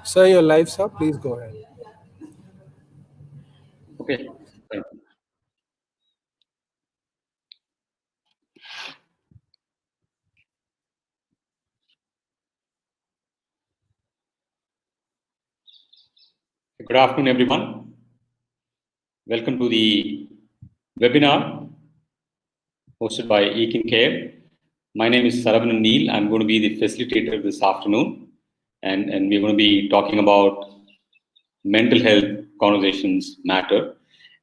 Sir, your live, sir. Please go ahead. Okay. Thank you. Good afternoon, everyone. Welcome to the webinar hosted by ekincare. My name is Saravanan Neel. I'm going to be the facilitator this afternoon, and we're going to be talking about mental health conversations matter.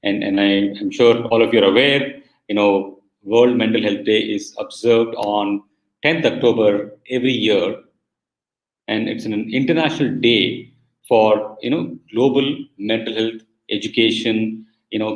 And I'm sure all of you are aware, World Mental Health Day is observed on 10th October every year, and it's an international day for global mental health education,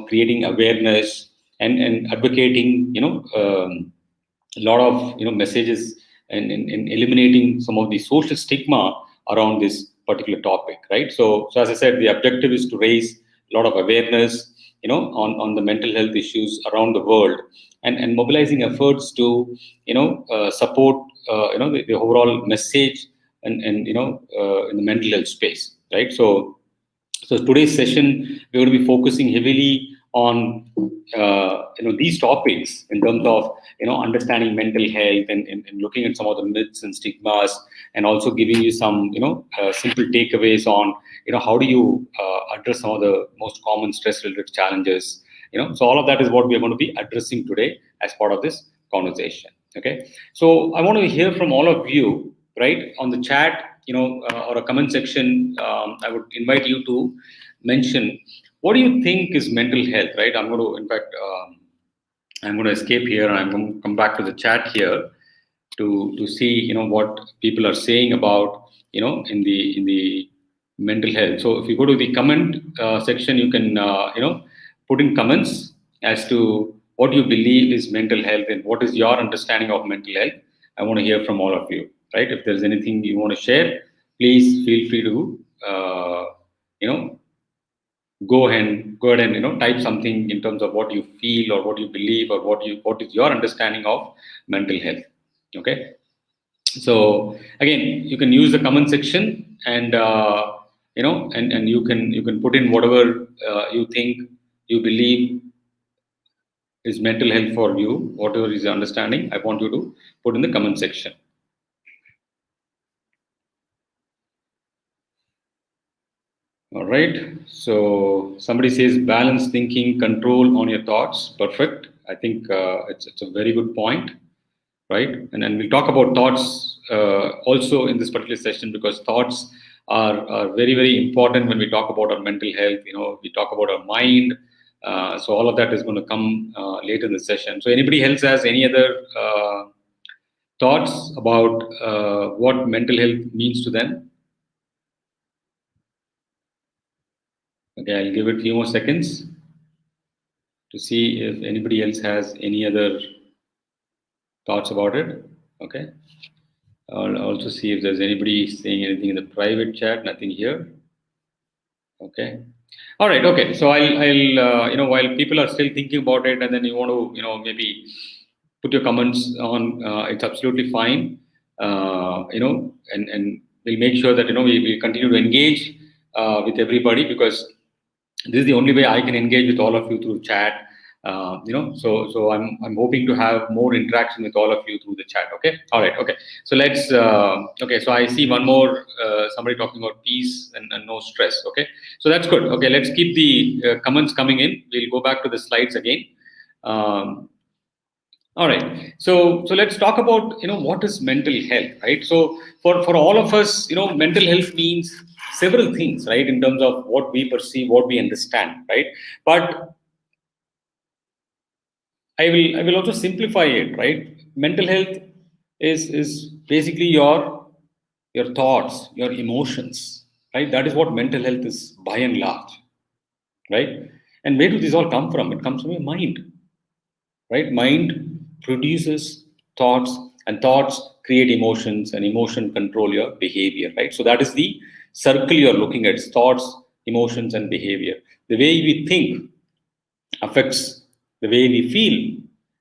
creating awareness and advocating a lot of messages and eliminating some of the social stigma around this particular topic, right? So as I said, the objective is to raise a lot of awareness on the mental health issues around the world, and mobilizing efforts to support the overall message and in the mental health space, right? So today's session, we're going to be focusing heavily on these topics in terms of understanding mental health and looking at some of the myths and stigmas, and also giving you some simple takeaways on how do you address some of the most common stress related challenges. So all of that is what we are going to be addressing today as part of this conversation. Okay, so I want to hear from all of you, right, on the chat, or a comment section. I would invite you to mention what do you think is mental health, right? I'm going to, in fact, I'm going to escape here and I'm going to come back to the chat here to see what people are saying about in the mental health. So if you go to the comment section, you can put in comments as to what you believe is mental health and what is your understanding of mental health. I want to hear from all of you, right? If there's anything you want to share, please feel free to go ahead and type something in terms of what you feel or what you believe or what is your understanding of mental health. Okay, so again, you can use the comment section and and you can put in whatever you think you believe is mental health for you, whatever is your understanding. I want you to put in the comment section. All right. So somebody says balance thinking, control on your thoughts. Perfect. I think it's a very good point, right? And then we'll talk about thoughts also in this particular session, because thoughts are very, very important when we talk about our mental health. We talk about our mind. So all of that is going to come later in the session. So anybody else has any other thoughts about what mental health means to them? Okay, I'll give it a few more seconds to see if anybody else has any other thoughts about it. Okay, I'll also see if there's anybody saying anything in the private chat. Nothing here. Okay, all right. Okay, so I'll while people are still thinking about it, and then you want to maybe put your comments on, it's absolutely fine. And we'll make sure that we continue to engage with everybody, because this is the only way I can engage with all of you through chat. So I'm hoping to have more interaction with all of you through the chat. Okay, all right. Okay, so let's. Okay, so I see one more somebody talking about peace and no stress. Okay, so that's good. Okay, let's keep the comments coming in. We'll go back to the slides again. All right. So let's talk about what is mental health, right? So for all of us, mental health means several things, right? In terms of what we perceive, what we understand, right? But I will also simplify it, right? Mental health is basically your thoughts, your emotions, right? That is what mental health is by and large, right? And where do these all come from? It comes from your mind, right? Mind produces thoughts, and thoughts create emotions, and emotion control your behavior, right? So that is the circle you're looking at: thoughts, emotions, and behavior. The way we think affects the way we feel,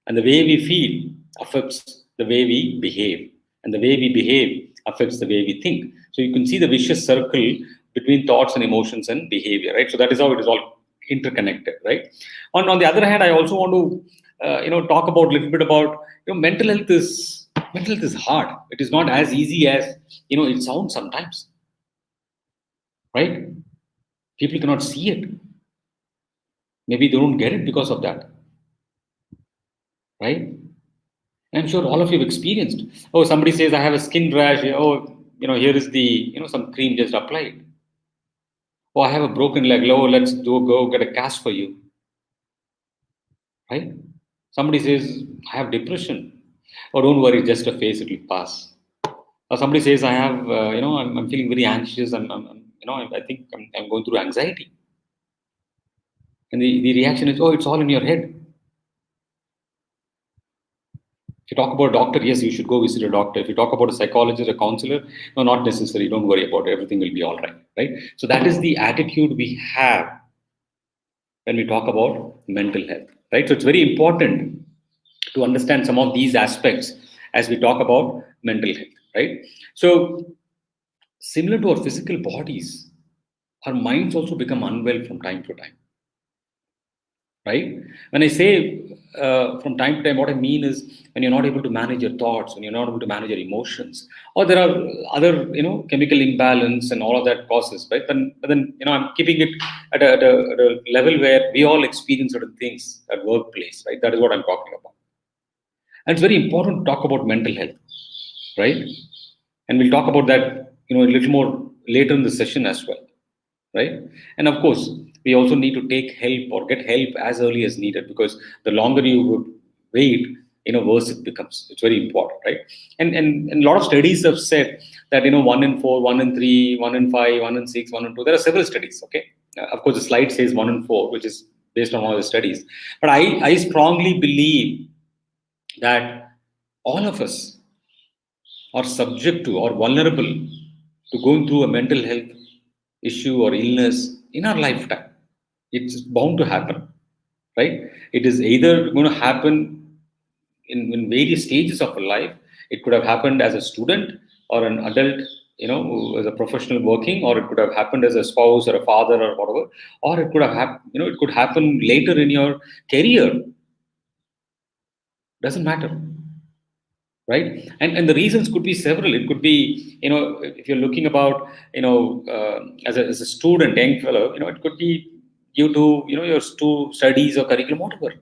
and the way we feel affects the way we behave, and the way we behave affects the way we think. So you can see the vicious circle between thoughts and emotions and behavior, right? So that is how it is all interconnected, right? On the other hand, I also want to talk about a little bit about mental health is hard. It is not as easy as it sounds sometimes, right? People cannot see it. Maybe they don't get it because of that, right? I'm sure all of you have experienced. Oh, somebody says I have a skin rash. Oh, here is the some cream just applied. Oh, I have a broken leg. Oh, let's go get a cast for you, right? Somebody says I have depression. Oh, don't worry, just a phase, it will pass. Or somebody says I have, I'm feeling very anxious. I think I'm going through anxiety. And the reaction is, oh, it's all in your head. If you talk about a doctor, yes, you should go visit a doctor. If you talk about a psychologist, a counselor, no, not necessary. Don't worry about it. Everything will be all right, right? So that is the attitude we have when we talk about mental health, right? So it's very important to understand some of these aspects as we talk about mental health, right? So similar to our physical bodies, our minds also become unwell from time to time, right? When I say from time to time, what I mean is when you're not able to manage your thoughts, when you're not able to manage your emotions, or there are other chemical imbalance and all of that causes, right? But then I'm keeping it at a level where we all experience certain things at workplace, right? That is what I'm talking about. And it's very important to talk about mental health, right? And we'll talk about that a little more later in the session as well, right? And of course, we also need to take help or get help as early as needed, because the longer you would wait, worse it becomes. It's very important, right? And a lot of studies have said that 1 in 4, 1 in 3, 1 in 5, 1 in 6, 1 in 2. There are several studies. Okay, of course, the slide says 1 in 4, which is based on all the studies. But I strongly believe that all of us are subject to or vulnerable to going through a mental health issue or illness in our lifetime. It's bound to happen, right? It is either going to happen in various stages of our life. It could have happened as a student or an adult, as a professional working, or it could have happened as a spouse or a father or whatever, or it could have happened, it could happen later in your career. Doesn't matter, right? And the reasons could be several. It could be, if you're looking about, as a student, young fellow, it could be due to your studies or curriculum, whatever.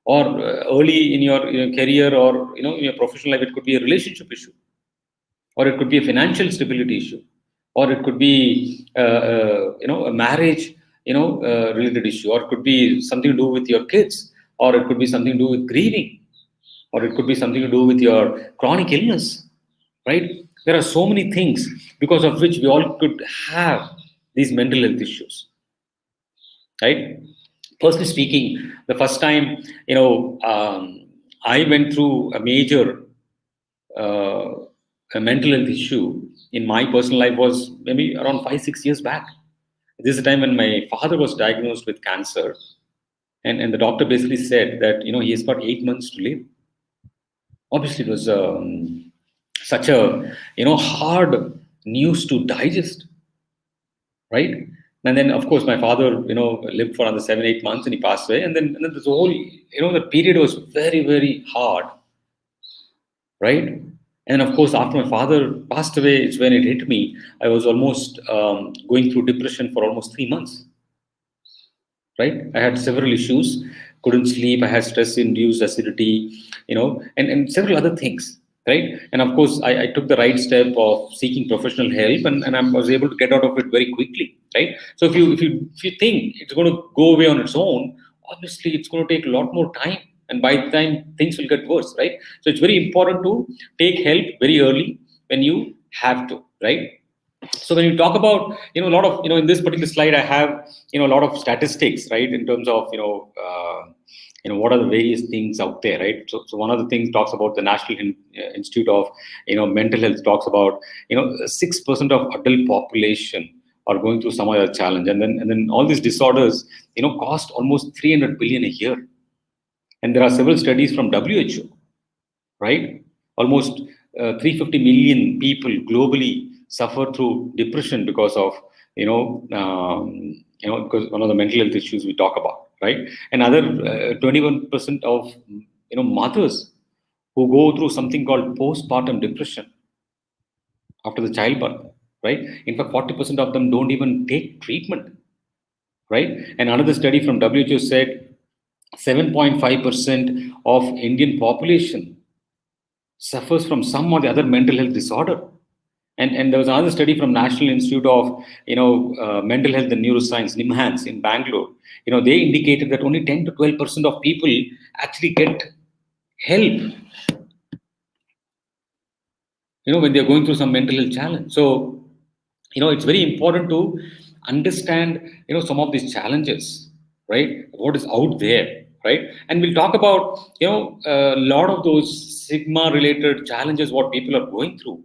Or early in your career, or in your professional life, it could be a relationship issue, or it could be a financial stability issue, or it could be a marriage related issue, or it could be something to do with your kids, or it could be something to do with grieving, or it could be something to do with your chronic illness, right? There are so many things because of which we all could have these mental health issues, right? Personally speaking, the first time, I went through a major uh, a mental health issue in my personal life was maybe around 5, 6 years back. This is the time when my father was diagnosed with cancer, and the doctor basically said that he has got 8 months to live. Obviously, it was such a hard news to digest, right? And then, of course, my father, lived for another 7, 8 months, and he passed away. And then this whole, the period was very, very hard, right? And of course, after my father passed away, it's when it hit me. I was almost going through depression for almost 3 months, right? I had several issues, couldn't sleep, I had stress-induced acidity, and several other things, right? And of course, I took the right step of seeking professional help, and I was able to get out of it very quickly, right? So if you think it's going to go away on its own, obviously it's going to take a lot more time. and by the time things will get worse, right? So it's very important to take help very early when you have to, right? So when you talk about, a lot of, in this particular slide, I have, a lot of statistics, right, in terms of, what are the various things out there, right? So one of the things talks about the National Institute of, Mental Health talks about, 6% of adult population are going through some other challenge, and then all these disorders, cost almost 300 billion a year, and there are several studies from WHO, right? Almost 350 million people globally suffer through depression because of, because one of the mental health issues we talk about, right? And other 21% of, mothers who go through something called postpartum depression after the childbirth, right? In fact, 40% of them don't even take treatment, right? And another study from WHO said 7.5% of Indian population suffers from some or the other mental health disorder. And there was another study from National Institute of, Mental Health and Neuroscience, NIMHANS, in Bangalore. They indicated that only 10 to 12% of people actually get help, when they're going through some mental health challenge. So, it's very important to understand, some of these challenges, right? What is out there, right? And we'll talk about, a lot of those stigma related challenges, what people are going through,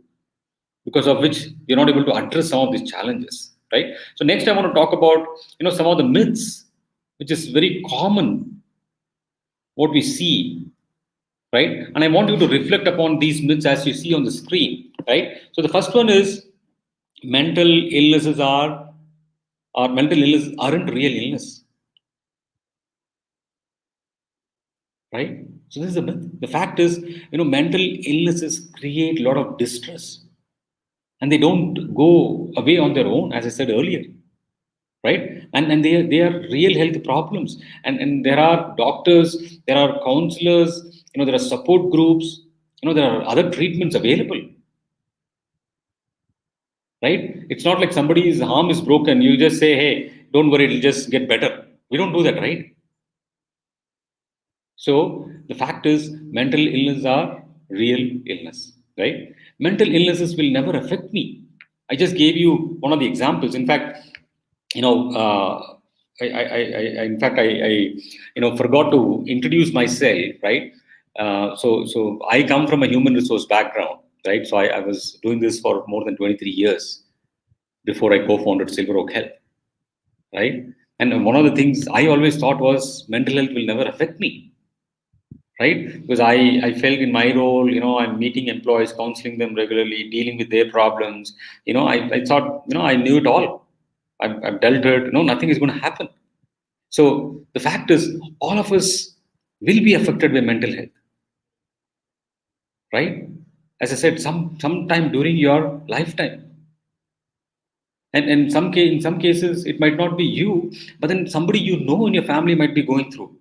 because of which you're not able to address some of these challenges, right? So next I want to talk about, some of the myths, which is very common, what we see, right? And I want you to reflect upon these myths as you see on the screen, right? So the first one is mental illnesses or mental illness aren't real illness, right? So this is a myth. The fact is, mental illnesses create a lot of distress, and they don't go away on their own, as I said earlier, right? And they are real health problems, and there are doctors, there are counselors, there are support groups, there are other treatments available, right? It's not like somebody's arm is broken, you just say, hey, don't worry, it'll just get better. We don't do that, right? So the fact is, mental illness are real illness, right? Mental illnesses will never affect me. I just gave you one of the examples. In fact, you know, in fact, I forgot to introduce myself, right? So I come from a human resource background, right? So I was doing this for more than 23 years before I co-founded Silver Oak Health, right? And one of the things I always thought was mental health will never affect me, right? Because I felt in my role, I'm meeting employees, counseling them regularly, dealing with their problems. I thought, I knew it all. I've dealt it. Nothing is going to happen. So the fact is, all of us will be affected by mental health, right? As I said, sometime during your lifetime. And in some cases, it might not be you, but then somebody in your family might be going through,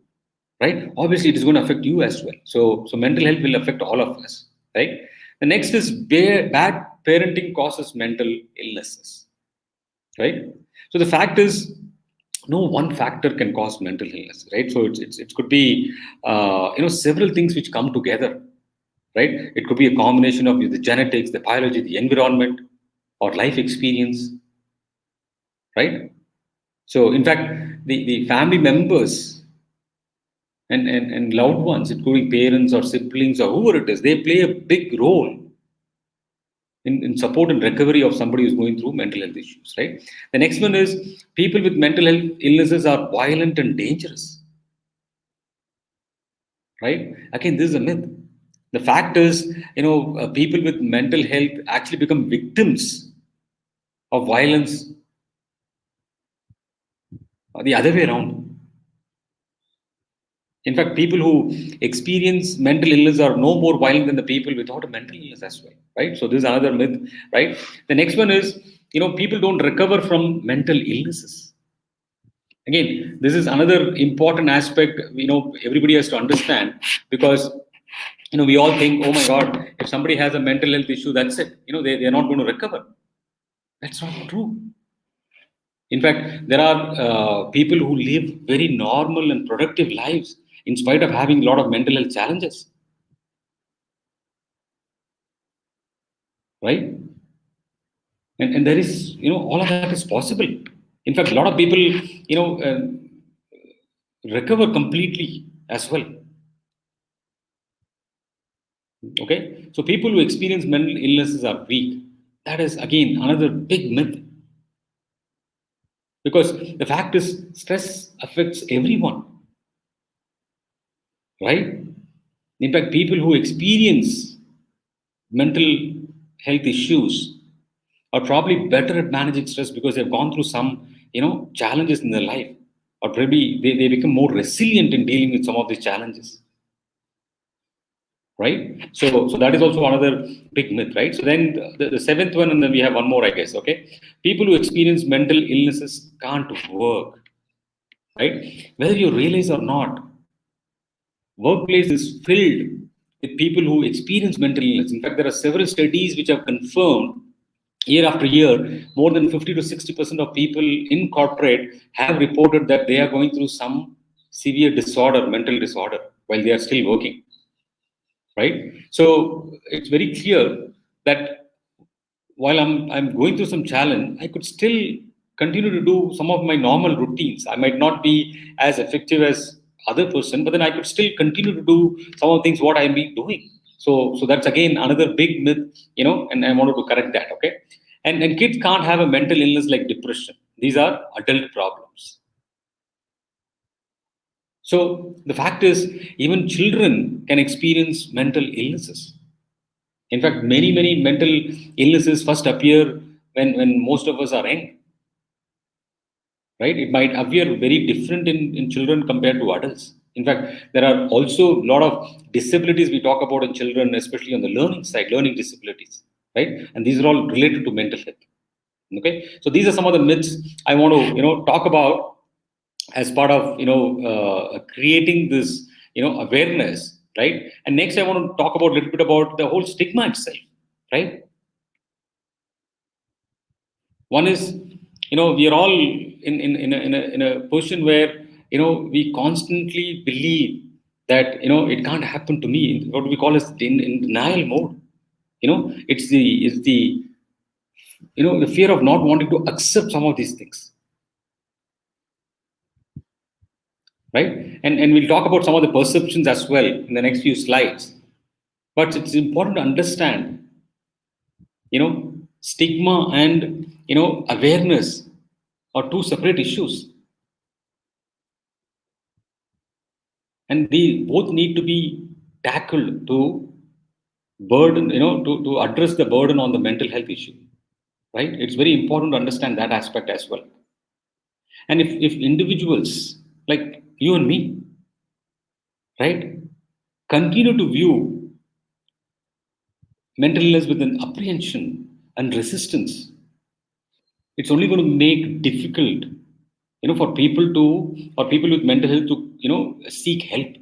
right? Obviously, it is going to affect you as well. So mental health will affect all of us, right? The next is bad parenting causes mental illnesses, right? So the fact is, no one factor can cause mental illness, right? So it could be, several things which come together, right? It could be a combination of the genetics, the biology, the environment, or life experience, right? So in fact, the family members and loved ones, including parents or siblings or whoever it is, they play a big role in support and recovery of somebody who's going through mental health issues, right? The next one is people with mental health illnesses are violent and dangerous, right? Again, this is a myth. The fact is, people with mental health actually become victims of violence, or the other way around. In fact, people who experience mental illness are no more violent than the people without a mental illness as well, right? So this is another myth, right? The next one is, people don't recover from mental illnesses. Again, this is another important aspect, everybody has to understand, because, we all think, oh my God, if somebody has a mental health issue, that's it. They're not going to recover. That's not true. In fact, there are people who live very normal and productive lives in spite of having a lot of mental health challenges. Right? And there is, all of that is possible. In fact, a lot of people, recover completely as well. Okay, so people who experience mental illnesses are weak. That is again another big myth. Because the fact is, stress affects everyone, right? In fact, people who experience mental health issues are probably better at managing stress because they've gone through some, challenges in their life, or maybe they become more resilient in dealing with some of these challenges. Right? So that is also another big myth, right? So then the seventh one, and then we have one more, I guess, okay? People who experience mental illnesses can't work, right? Whether you realize or not, workplace is filled with people who experience mental illness. In fact, there are several studies which have confirmed year after year, more than 50 to 60% of people in corporate have reported that they are going through some severe disorder, mental disorder, while they are still working. Right? So it's very clear that while I'm going through some challenge, I could still continue to do some of my normal routines. I might not be as effective as other person, but then I could still continue to do some of the things what I'm be doing. So that's again another big myth, and I wanted to correct that. Okay, and kids can't have a mental illness like depression. These are adult problems. So the fact is, even children can experience mental illnesses. In fact, many mental illnesses first appear when most of us are young. Right? It might appear very different in children compared to adults. In fact, there are also a lot of disabilities we talk about in children, especially on the learning side, learning disabilities. Right? And these are all related to mental health. Okay. So these are some of the myths I want to talk about as part of creating this awareness, right? And next I want to talk about a little bit about the whole stigma itself, right? One is, we are all in a position where we constantly believe that it can't happen to me. What we call as in denial mode. It's the the fear of not wanting to accept some of these things, right? And we'll talk about some of the perceptions as well in the next few slides. But it's important to understand, stigma and awareness are two separate issues, and they both need to be tackled to burden, to address the burden on the mental health issue, right? It's very important to understand that aspect as well. And if individuals like you and me, right, continue to view mental illness with an apprehension and resistance, it's only going to make difficult, for people to, or people with mental health to, seek help,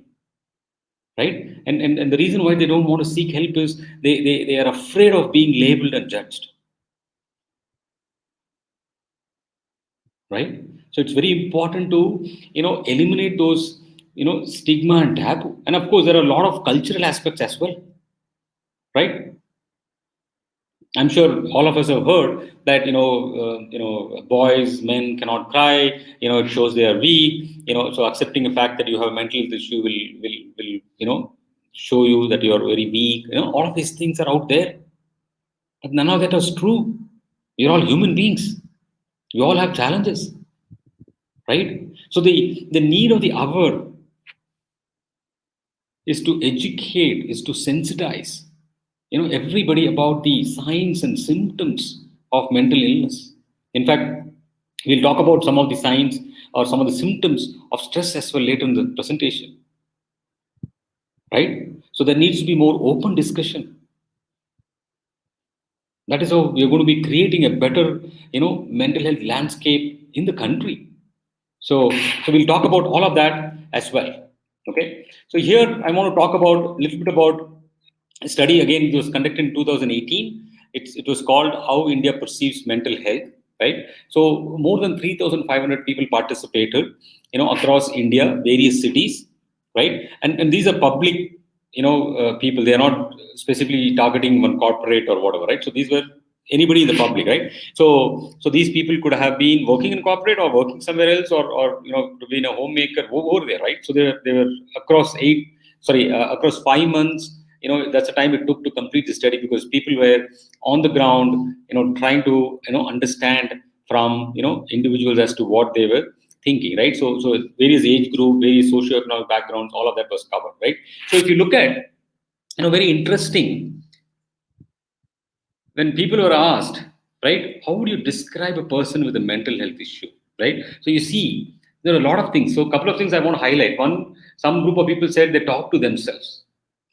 right? And the reason why they don't want to seek help is they are afraid of being labeled and judged, right? So it's very important to, eliminate those, stigma and taboo. And of course, there are a lot of cultural aspects as well, right? I'm sure all of us have heard that boys, men cannot cry. It shows they are weak. So accepting the fact that you have a mental health issue will show you that you are very weak. All of these things are out there, but none of that is true. You're all human beings. You all have challenges, right? So the need of the hour is to educate, is to sensitize everybody about the signs and symptoms of mental illness. In fact, we'll talk about some of the signs or some of the symptoms of stress as well later in the presentation, right? So there needs to be more open discussion. That is how we are going to be creating a better mental health landscape in the country. So we'll talk about all of that as well. Okay, so here I want to talk about a little bit about a study. Again, it was conducted in 2018. It was called How India Perceives Mental Health, right? So more than 3,500 people participated, across India, various cities, right? And these are public, people. They are not specifically targeting one corporate or whatever, right? So these were anybody in the public, right? So these people could have been working in corporate or working somewhere else, or to be a homemaker over there, right? So they were across across 5 months. That's the time it took to complete the study, because people were on the ground, trying to understand from individuals as to what they were thinking, right? So various age group, various socioeconomic backgrounds, all of that was covered, right? So if you look at, very interesting, when people were asked, right, how would you describe a person with a mental health issue, right? So you see, there are a lot of things. So a couple of things I want to highlight. One, some group of people said they talk to themselves,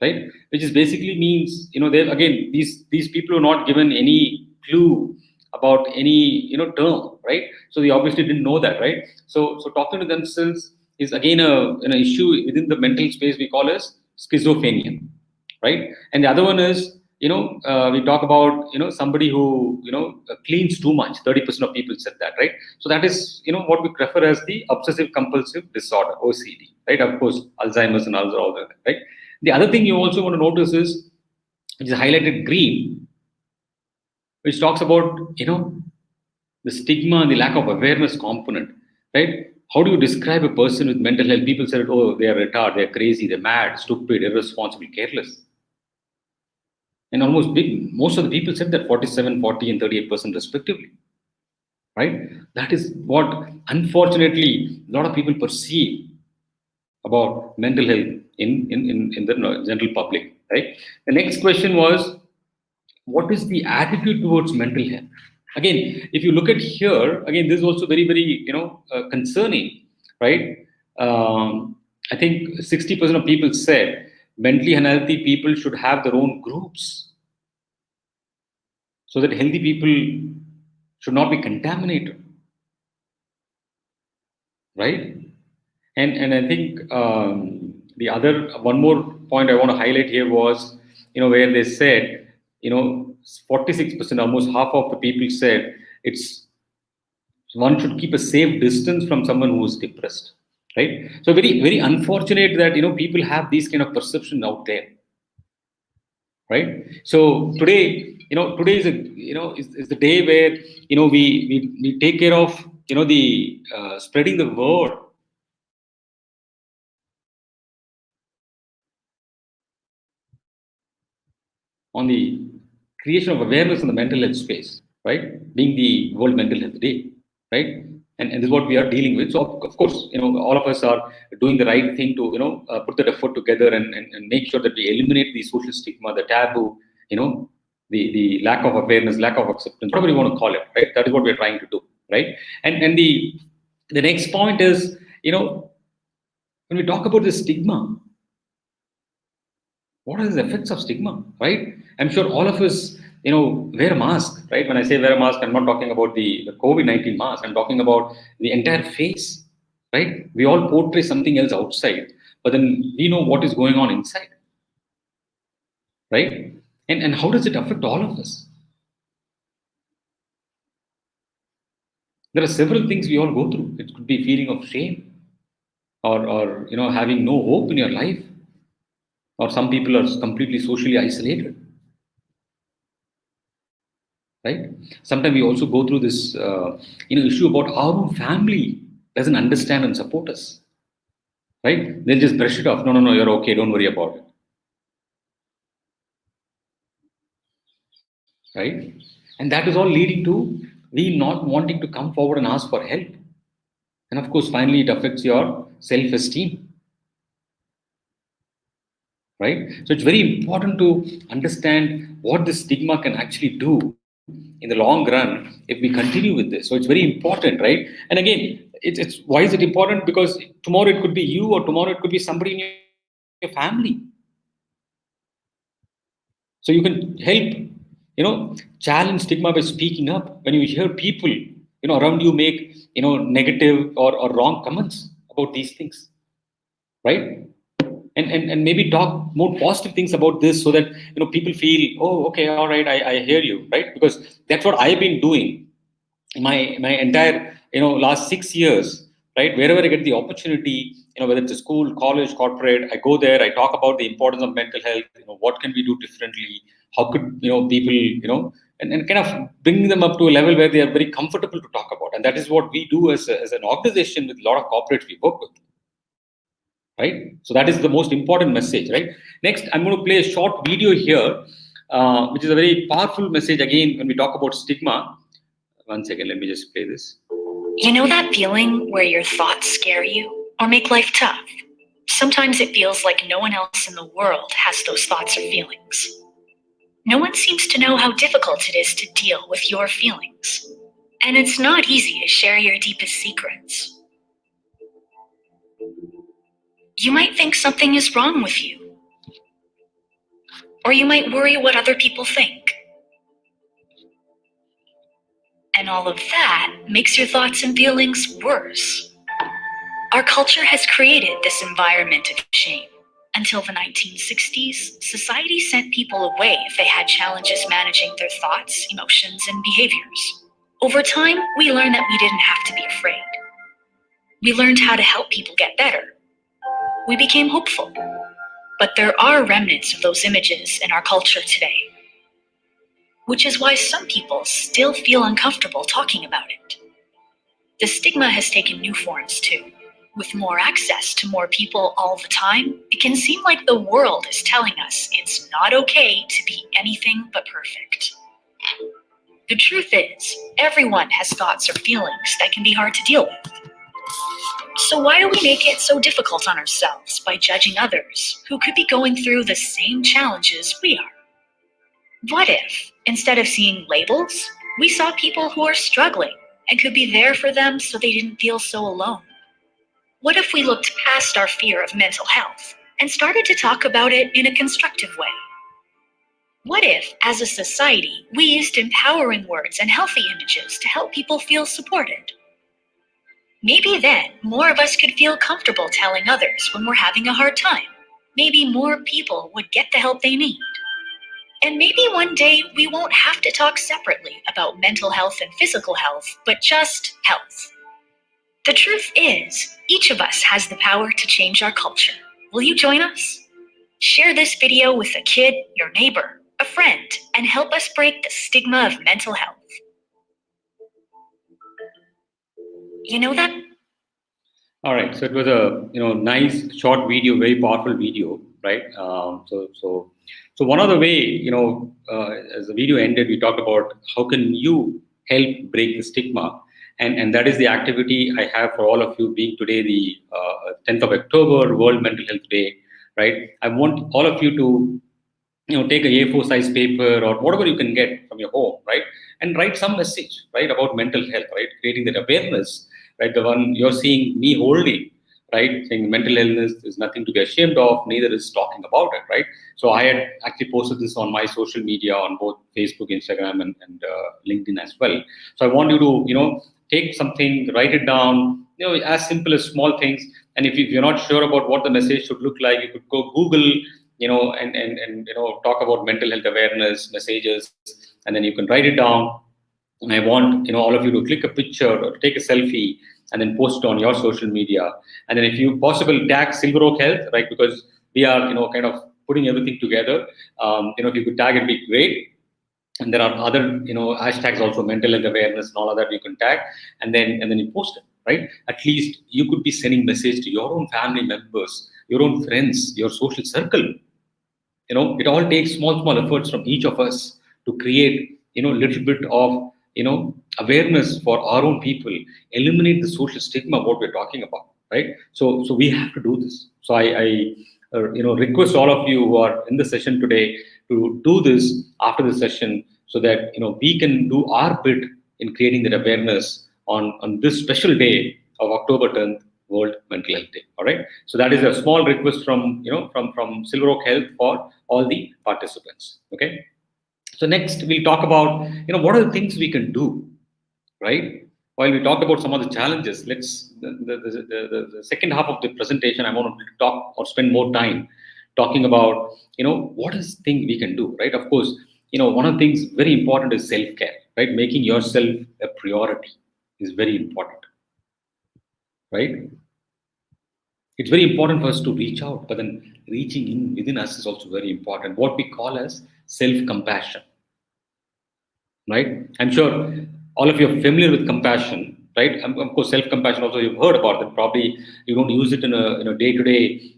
right? Which is basically means, they again, these people were not given any clue about any term, right? So they obviously didn't know that, right? So talking to themselves is again an issue within the mental space we call as schizophrenia, right? And the other one is, we talk about, somebody who, cleans too much. 30% of people said that, right? So that is, what we refer as the obsessive compulsive disorder, OCD, right? Of course, Alzheimer's and all that, right? The other thing you also want to notice is, which is highlighted green, which talks about, the stigma and the lack of awareness component, right? How do you describe a person with mental health? People said, oh, they are retarded, they're crazy, they're mad, stupid, irresponsible, careless. And most of the people said that 47, 40, and 38% respectively, right? That is what, unfortunately, a lot of people perceive about mental health in the general public, right? The next question was, what is the attitude towards mental health? Again, if you look at here, again, this is also very, very, concerning, right? I think 60% of people said mentally unhealthy people should have their own groups, so that healthy people should not be contaminated, right? And I think the other one more point I want to highlight here was, where they said, 46%, almost half of the people said it's one should keep a safe distance from someone who is depressed, right? So very, very unfortunate that people have these kind of perception out there, right? So today is is the day where we take care of the spreading the word on the creation of awareness in the mental health space, right? Being the World Mental Health Day, right? And this is what we are dealing with. So of course, all of us are doing the right thing to put that effort together and make sure that we eliminate the social stigma, the taboo, the lack of awareness, lack of acceptance, whatever you want to call it, right? That is what we are trying to do, right? And the next point is, when we talk about the stigma, what are the effects of stigma, right? I'm sure all of us, wear a mask, right? When I say wear a mask, I'm not talking about the COVID-19 mask. I'm talking about the entire face, right? We all portray something else outside, but then we know what is going on inside, right? And how does it affect all of us? There are several things we all go through. It could be feeling of shame, or having no hope in your life, or some people are completely socially isolated, right? Sometimes we also go through this issue about our own family doesn't understand and support us, right? They'll just brush it off. No, you're okay, don't worry about it, right? And that is all leading to we not wanting to come forward and ask for help. And of course, finally, it affects your self-esteem, right? So it's very important to understand what this stigma can actually do in the long run if we continue with this. So it's very important, right? And again, it's why is it important? Because tomorrow it could be you, or tomorrow it could be somebody in your family. So you can help, challenge stigma by speaking up when you hear people, around you make, negative or wrong comments about these things, right? And maybe talk more positive things about this, so that people feel, oh, okay, all right, I hear you, right? Because that's what I've been doing my entire last 6 years, right? Wherever I get the opportunity, whether it's a school, college, corporate, I go there, I talk about the importance of mental health, what can we do differently? How could, people, and kind of bring them up to a level where they are very comfortable to talk about. And that is what we do as an organization with a lot of corporates we work with, right? So that is the most important message, right? Next, I'm going to play a short video here, which is a very powerful message again when we talk about stigma. One second, let me just play this. You know that feeling where your thoughts scare you or make life tough? Sometimes it feels like no one else in the world has those thoughts or feelings. No one seems to know how difficult it is to deal with your feelings. And it's not easy to share your deepest secrets. You might think something is wrong with you. Or you might worry what other people think. And all of that makes your thoughts and feelings worse. Our culture has created this environment of shame. Until the 1960s, society sent people away if they had challenges managing their thoughts, emotions, and behaviors. Over time, we learned that we didn't have to be afraid. We learned how to help people get better. We became hopeful. But there are remnants of those images in our culture today, which is why some people still feel uncomfortable talking about it. The stigma has taken new forms too. With more access to more people all the time, it can seem like the world is telling us it's not okay to be anything but perfect. The truth is, everyone has thoughts or feelings that can be hard to deal with. So why do we make it so difficult on ourselves by judging others who could be going through the same challenges we are? What if, instead of seeing labels, we saw people who are struggling and could be there for them so they didn't feel so alone? What if we looked past our fear of mental health and started to talk about it in a constructive way? What if, as a society, we used empowering words and healthy images to help people feel supported? Maybe then more of us could feel comfortable telling others when we're having a hard time. Maybe more people would get the help they need. And maybe one day we won't have to talk separately about mental health and physical health, but just health. The truth is, each of us has the power to change our culture. Will you join us? Share this video with a kid, your neighbor, a friend, and help us break the stigma of mental health. You know that? All right, so it was a nice short video, very powerful video, right? So one other way, as the video ended, we talked about how can you help break the stigma, and that is the activity I have for all of you. Being today the 10th of October, World Mental Health Day, right? I want all of you to take a A4 size paper or whatever you can get from your home, right? And write some message, right, about mental health, right? Creating that awareness, right? The one you're seeing me holding, right? Saying mental illness is nothing to be ashamed of, neither is talking about it, right? So I had actually posted this on my social media on both Facebook, Instagram, and LinkedIn as well. So I want you to, take something, write it down, as simple as small things. And if you're not sure about what the message should look like, you could go Google, and talk about mental health awareness messages, and then you can write it down. And I want all of you to click a picture or take a selfie and then post it on your social media. And then if you possible tag Silver Oak Health, right? Because we are kind of putting everything together. If you could tag, it'd be great. And there are other hashtags also, mental health awareness and all of that you can tag, and then you post it, right? At least you could be sending message to your own family members, your own friends, your social circle. It all takes small efforts from each of us to create little bit of awareness for our own people, eliminate the social stigma what we're talking about, right? So we have to do this. So I request all of you who are in the session today to do this after the session, so that we can do our bit in creating that awareness on this special day of October 10th, World Mental Health Day. All right. So that is a small request from from Silver Oak Health for all the participants. Okay. So next we'll talk about what are the things we can do, right? While we talk about some of the challenges, let's the second half of the presentation I want to talk or spend more time talking about what is thing we can do, right? Of course, one of the things very important is self-care, right? Making yourself a priority is very important, right? It's very important for us to reach out, but then reaching in within us is also very important. What we call as self-compassion, right? I'm sure all of you are familiar with compassion, right? Of course, self-compassion also you've heard about it. Probably you don't use it in a day-to-day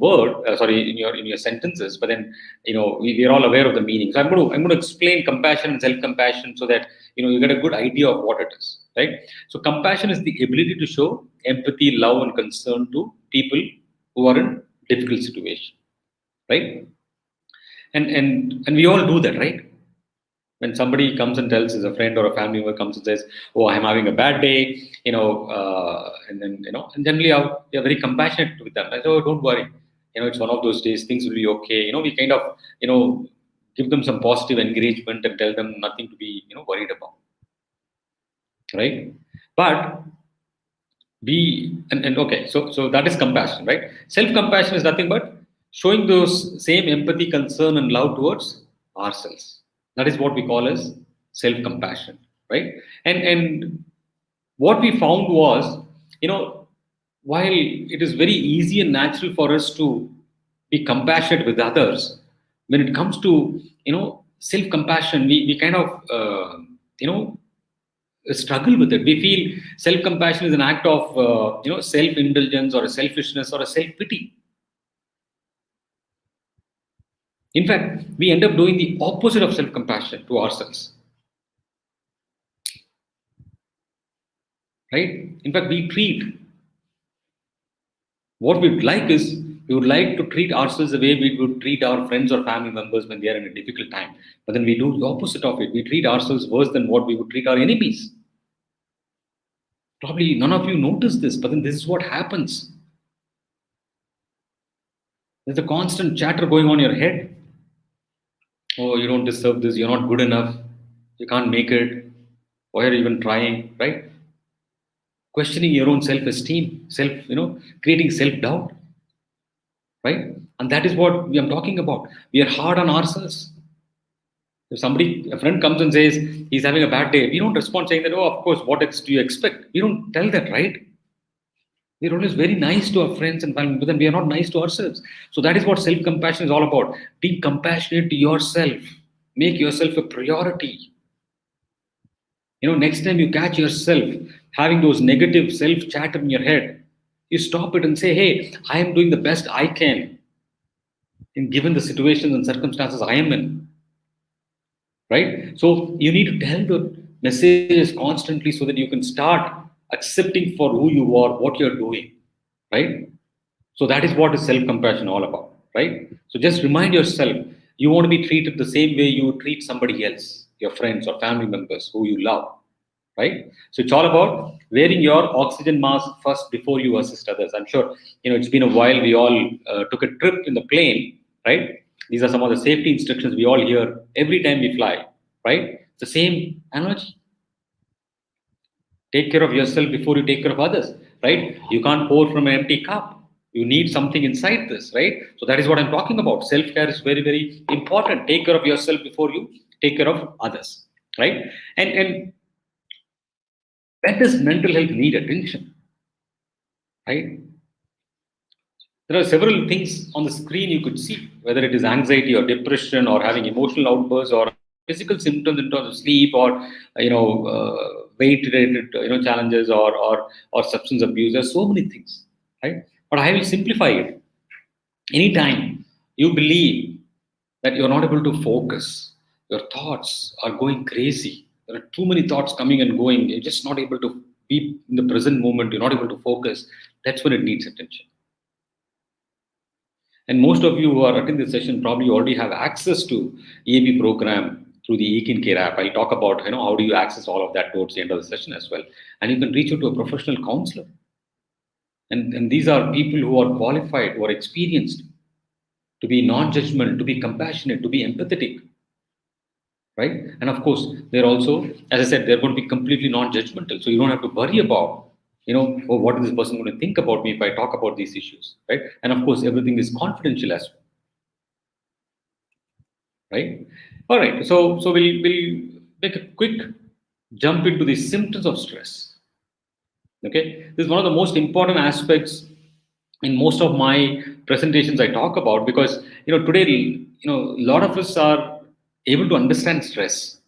word. Sorry, in your sentences, but then we're all aware of the meaning. So I'm going to explain compassion and self-compassion so that you get a good idea of what it is, right? So compassion is the ability to show empathy, love, and concern to people who are in difficult situation, right? And we all do that, right? When somebody comes and tells us, a friend or a family member comes and says, "Oh, I'm having a bad day," and then and generally we are very compassionate with them. I say, "Oh, don't worry, it's one of those days. Things will be okay." We kind of give them some positive encouragement and tell them nothing to be worried about, right? But and okay, so that is compassion, right? Self-compassion is nothing but showing those same empathy, concern, and love towards ourselves. That is what we call as self-compassion, right? And what we found was, while it is very easy and natural for us to be compassionate with others, when it comes to self-compassion, we kind of you know struggle with it. We feel self-compassion is an act of self-indulgence or a selfishness or a self-pity. In fact, we end up doing the opposite of self-compassion to ourselves, right? In fact, what we'd like is we would like to treat ourselves the way we would treat our friends or family members when they are in a difficult time. But then we do the opposite of it. We treat ourselves worse than what we would treat our enemies. Probably none of you notice this, but then this is what happens. There's a constant chatter going on in your head. Oh, you don't deserve this. You're not good enough. You can't make it. Why are you even trying? Right? Questioning your own self-esteem, creating self-doubt. Right? And that is what we are talking about. We are hard on ourselves. If a friend comes and says he's having a bad day, we don't respond saying that, oh, of course, what else do you expect? We don't tell that, right? We're always very nice to our friends and family, but then we are not nice to ourselves. So that is what self-compassion is all about. Be compassionate to yourself. Make yourself a priority. Next time you catch yourself having those negative self-chatter in your head, you stop it and say, hey, I am doing the best I can in given the situations and circumstances I am in. Right? So you need to tell the messages constantly so that you can start accepting for who you are, what you're doing. Right? So that is what is self-compassion all about, right? So just remind yourself, you want to be treated the same way you would treat somebody else, your friends or family members who you love, right? So it's all about wearing your oxygen mask first before you assist others. I'm sure, it's been a while. We all took a trip in the plane, right? These are some of the safety instructions we all hear every time we fly, right? It's the same analogy. Take care of yourself before you take care of others, right? You can't pour from an empty cup. You need something inside this, right? So that is what I'm talking about. Self-care is very, very important. Take care of yourself before you take care of others, right? And when does mental health need attention, right? There are several things on the screen you could see, whether it is anxiety or depression or having emotional outbursts or physical symptoms in terms of sleep or weight-related challenges or substance abuse. There are so many things, right? But I will simplify it. Anytime you believe that you're not able to focus, your thoughts are going crazy. There are too many thoughts coming and going. You're just not able to be in the present moment. You're not able to focus. That's when it needs attention. And most of you who are attending this session probably already have access to EAP program through the ekincare app. I'll talk about how do you access all of that towards the end of the session as well. And you can reach out to a professional counselor. And these are people who are qualified, who are experienced to be non-judgmental, to be compassionate, to be empathetic. Right? And of course, they're also, as I said, they're going to be completely non-judgmental. So you don't have to worry about oh, what is this person going to think about me if I talk about these issues, right? And of course, everything is confidential as well, right? All right, so we'll make a quick jump into the symptoms of stress. Okay, this is one of the most important aspects in most of my presentations I talk about, because today a lot of us are able to understand stress.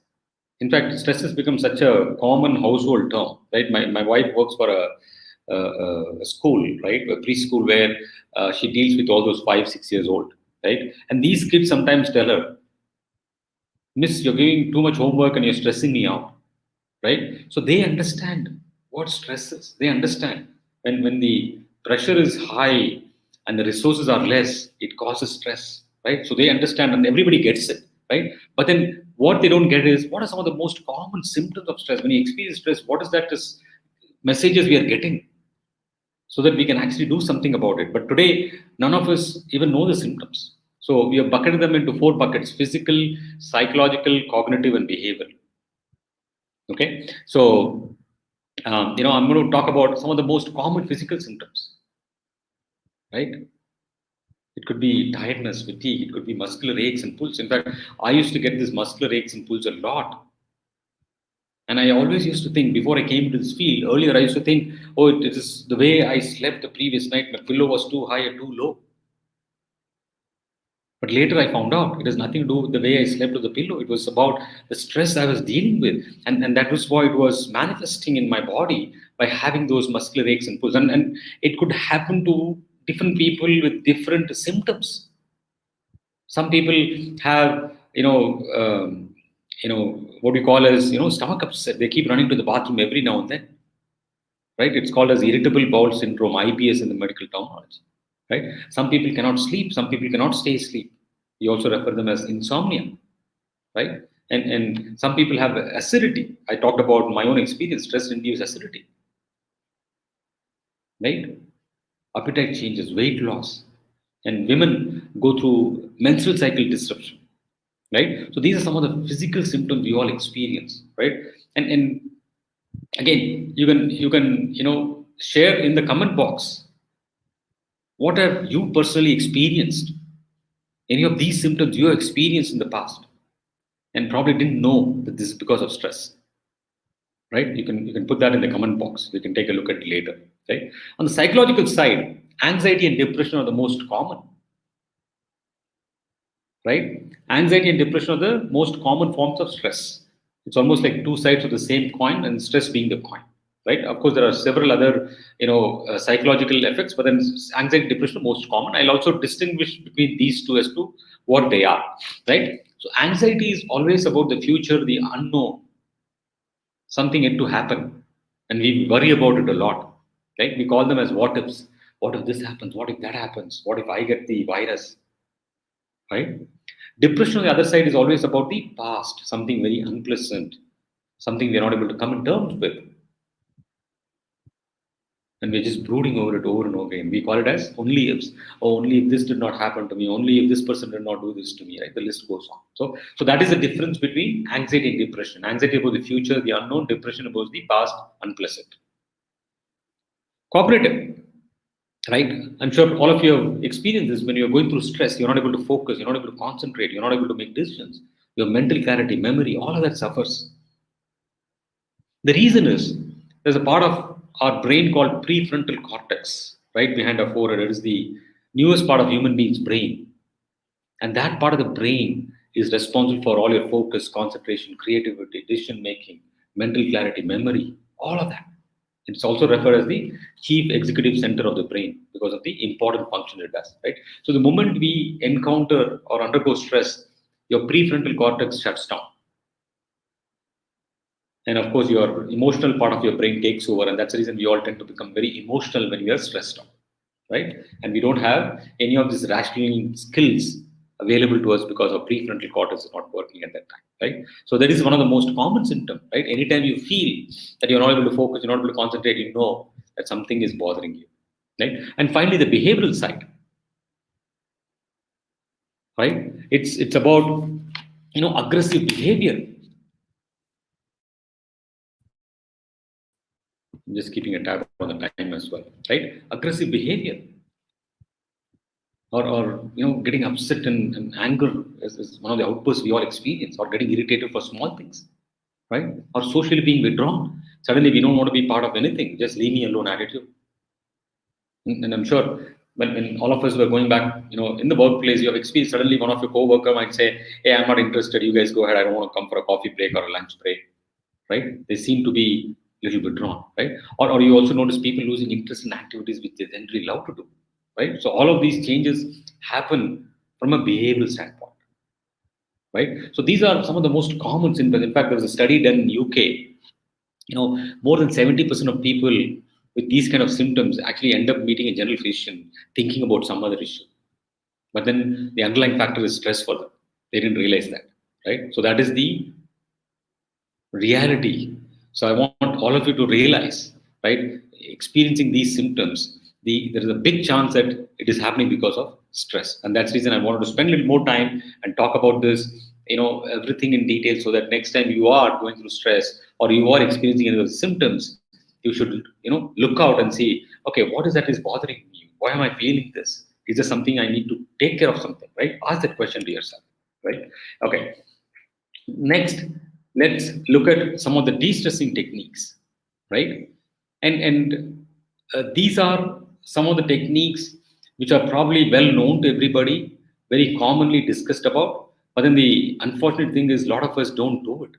In fact, stress has become such a common household term, right? My wife works for a school, right, a preschool, where she deals with all those 5 6 years old, right? And these kids sometimes tell her, Miss, you're giving too much homework and you're stressing me out, right? So they understand what stress is. They understand when the pressure is high and the resources are less, it causes stress, right? So they understand and everybody gets it, right? But then what they don't get is, what are some of the most common symptoms of stress? When you experience stress, what is that is messages we are getting, so that we can actually do something about it. But today, none of us even know the symptoms. So we have bucketed them into 4 buckets: physical, psychological, cognitive, and behavioral. Okay, so I'm going to talk about some of the most common physical symptoms, right? It could be tiredness, fatigue. It could be muscular aches and pulls. In fact, I used to get this muscular aches and pulls a lot. And I always used to think, before I came to this field, earlier I used to think, oh, it is the way I slept the previous night, my pillow was too high or too low. But later I found out it has nothing to do with the way I slept with the pillow. It was about the stress I was dealing with. And that was why it was manifesting in my body by having those muscular aches and pulls. And it could happen to different people with different symptoms. Some people have, what we call as, stomach upset. They keep running to the bathroom every now and then, right? It's called as irritable bowel syndrome, IBS in the medical terminology, right? Some people cannot sleep. Some people cannot stay asleep. We also refer them as insomnia, right? And some people have acidity. I talked about my own experience, stress-induced acidity, right? Appetite changes, weight loss, and women go through menstrual cycle disruption, right? So these are some of the physical symptoms we all experience, right? And again, you can share in the comment box, what have you personally experienced? Any of these symptoms you have experienced in the past and probably didn't know that this is because of stress, right? You can put that in the comment box. We can take a look at it later, right? On the psychological side, anxiety and depression are the most common, right? Anxiety and depression are the most common forms of stress. It's almost like two sides of the same coin, and stress being the coin, right? Of course, there are several other, psychological effects, but then anxiety, depression, most common. I'll also distinguish between these two as to what they are, right? So anxiety is always about the future, the unknown, something yet to happen, and we worry about it a lot, right? We call them as what ifs. What if this happens? What if that happens? What if I get the virus? Right? Depression on the other side is always about the past, something very unpleasant, something we're not able to come in terms with. And we're just brooding over it over and over again. We call it as only ifs. Oh, only if this did not happen to me, only if this person did not do this to me, right? The list goes on. So that is the difference between anxiety and depression. Anxiety about the future, the unknown; depression about the past, unpleasant. Cognitive, right? I'm sure all of you have experienced this. When you're going through stress, you're not able to focus, you're not able to concentrate, you're not able to make decisions. Your mental clarity, memory, all of that suffers. The reason is, there's a part of our brain called prefrontal cortex, right behind our forehead. It is the newest part of human being's brain. And that part of the brain is responsible for all your focus, concentration, creativity, decision making, mental clarity, memory, all of that. It's also referred as the chief executive center of the brain because of the important function it does, right? So the moment we encounter or undergo stress, your prefrontal cortex shuts down. And of course, your emotional part of your brain takes over. And that's the reason we all tend to become very emotional when we are stressed out, right? And we don't have any of these rationing skills available to us because our prefrontal cortex is not working at that time, right? So that is one of the most common symptoms, right? Anytime you feel that you're not able to focus, you're not able to concentrate, you know that something is bothering you, right? And finally, the behavioral side, right? It's about, aggressive behavior. I'm just keeping a tab on the time as well, right? Aggressive behavior. Or getting upset and anger is one of the outbursts we all experience, or getting irritated for small things, right? Or socially being withdrawn. Suddenly we don't want to be part of anything, just leave me alone attitude. And I'm sure when all of us were going back, in the workplace, you have experienced suddenly one of your co-worker might say, hey, I'm not interested, you guys go ahead, I don't want to come for a coffee break or a lunch break, right? They seem to be a little withdrawn, right? Or you also notice people losing interest in activities which they generally love to do, right? So all of these changes happen from a behavioral standpoint, right? So these are some of the most common symptoms. In fact, there was a study done in UK. More than 70% of people with these kind of symptoms actually end up meeting a general physician thinking about some other issue. But then the underlying factor is stress for them. They didn't realize that, right? So that is the reality. So I want all of you to realize, right? Experiencing these symptoms, there is a big chance that it is happening because of stress, and that's the reason I wanted to spend a little more time and talk about this, everything in detail, so that next time you are going through stress or you are experiencing any of the symptoms, you should, look out and see, okay, what is that is bothering me? Why am I feeling this? Is there something I need to take care of something, right? Ask that question to yourself, right? Okay. Next, let's look at some of the de-stressing techniques, right? And these are some of the techniques which are probably well known to everybody, very commonly discussed about. But then the unfortunate thing is, a lot of us don't do it.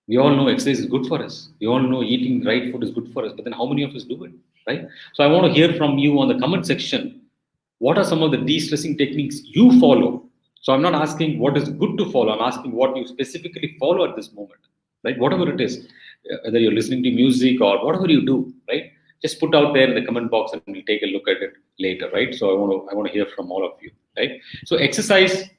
We all know exercise is good for us. We all know eating right food is good for us. But then how many of us do it, right? So I want to hear from you on the comment section. What are some of the de-stressing techniques you follow? So I'm not asking what is good to follow. I'm asking what you specifically follow at this moment, right? Whatever it is, whether you're listening to music or whatever you do, right? Just put out there in the comment box and we'll take a look at it later, right? So I want to hear from all of you, right? So exercise,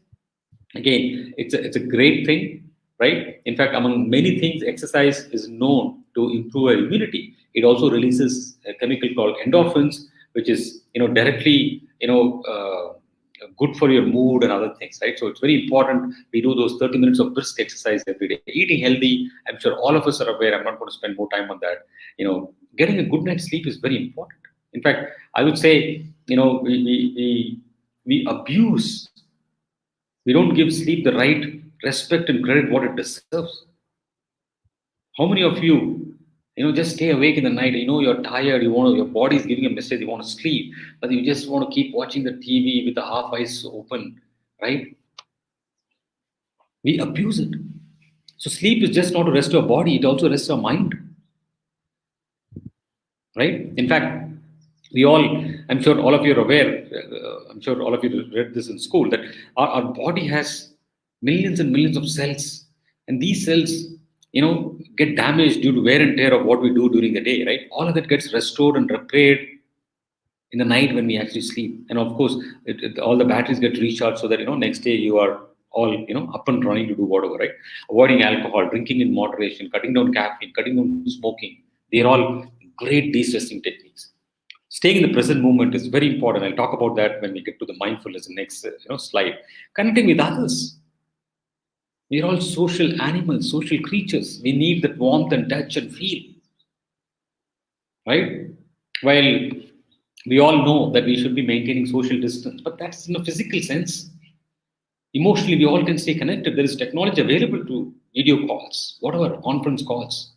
again, it's a great thing, right? In fact, among many things, exercise is known to improve our immunity. It also releases a chemical called endorphins, which is directly good for your mood and other things, right? So it's very important we do those 30 minutes of brisk exercise every day. Eating healthy, I'm sure all of us are aware. I'm not going to spend more time on that. Getting a good night's sleep is very important. In fact, I would say, we abuse. We don't give sleep the right respect and credit what it deserves. How many of you, just stay awake in the night? You're tired. Your body is giving a message. You want to sleep, but you just want to keep watching the TV with the half eyes open, right? We abuse it. So sleep is just not to rest our body; it also rests our mind, right? In fact, I'm sure all of you are aware. I'm sure all of you read this in school that our body has millions and millions of cells, and these cells, get damaged due to wear and tear of what we do during the day, right? All of that gets restored and repaired in the night when we actually sleep, and of course, all the batteries get recharged so that next day you are all up and running to do whatever, right? Avoiding alcohol, drinking in moderation, cutting down caffeine, cutting down smoking. They're all great de-stressing techniques. Staying in the present moment is very important. I'll talk about that when we get to the mindfulness in next slide. Connecting with others. We're all social animals, social creatures. We need that warmth and touch and feel. Right? While we all know that we should be maintaining social distance, but that's in a physical sense. Emotionally, we all can stay connected. There is technology available to video calls, whatever, conference calls.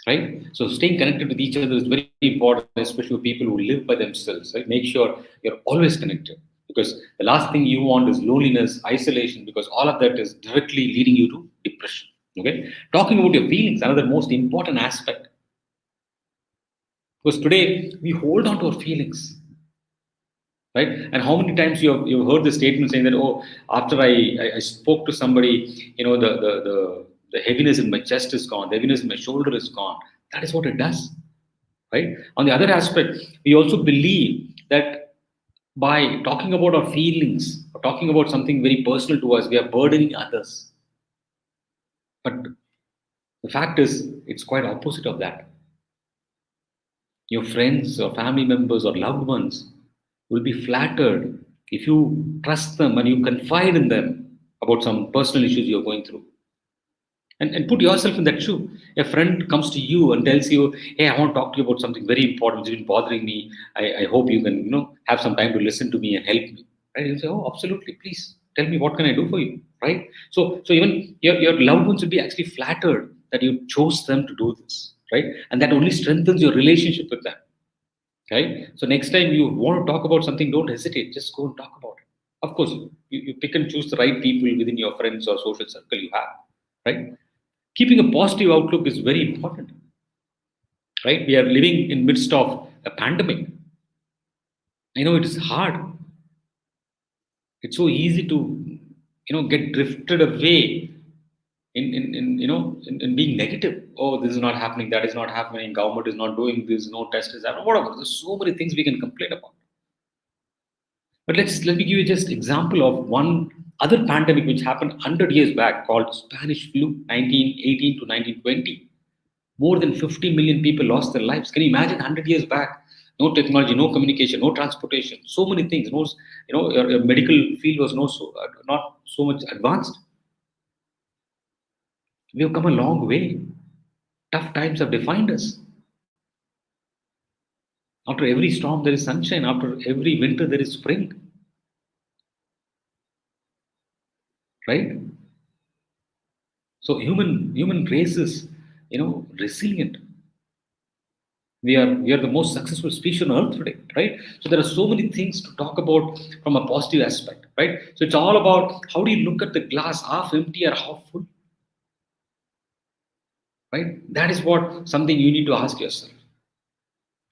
Right? So staying connected with each other is very important, especially for people who live by themselves. Right? Make sure you're always connected, because the last thing you want is loneliness, isolation, because all of that is directly leading you to depression. Okay? Talking about your feelings, another most important aspect. Because today we hold on to our feelings. Right? And how many times you've heard the statement saying that, oh, after I spoke to somebody, the heaviness in my chest is gone, the heaviness in my shoulder is gone. That is what it does, right? On the other aspect, we also believe that by talking about our feelings or talking about something very personal to us, we are burdening others. But the fact is, it's quite opposite of that. Your friends or family members or loved ones will be flattered if you trust them and you confide in them about some personal issues you're going through. And put yourself in that shoe. A friend comes to you and tells you, hey, I want to talk to you about something very important which has been bothering me. I hope you can, have some time to listen to me and help me. Right? You say, oh, absolutely, please tell me, what can I do for you? Right? So even your loved ones will be actually flattered that you chose them to do this, right? And that only strengthens your relationship with them, right? So next time you want to talk about something, don't hesitate. Just go and talk about it. Of course, you pick and choose the right people within your friends or social circle you have, right? Keeping a positive outlook is very important, right? We are living in midst of a pandemic. I know it is hard. It's so easy to, get drifted away in being negative. Oh, this is not happening, that is not happening, government is not doing this, no test is happening, whatever. There's so many things we can complain about. But let me give you just example of one other pandemic which happened 100 years back called Spanish flu, 1918 to 1920. More than 50 million people lost their lives. Can you imagine 100 years back? No technology, no communication, no transportation, so many things. No, your medical field was not so much advanced. We have come a long way. Tough times have defined us. After every storm, there is sunshine. After every winter, there is spring. Right? So human race is, resilient. We are the most successful species on earth today, right? So there are so many things to talk about from a positive aspect, right? So it's all about how do you look at the glass, half empty or half full, right? That is what something you need to ask yourself.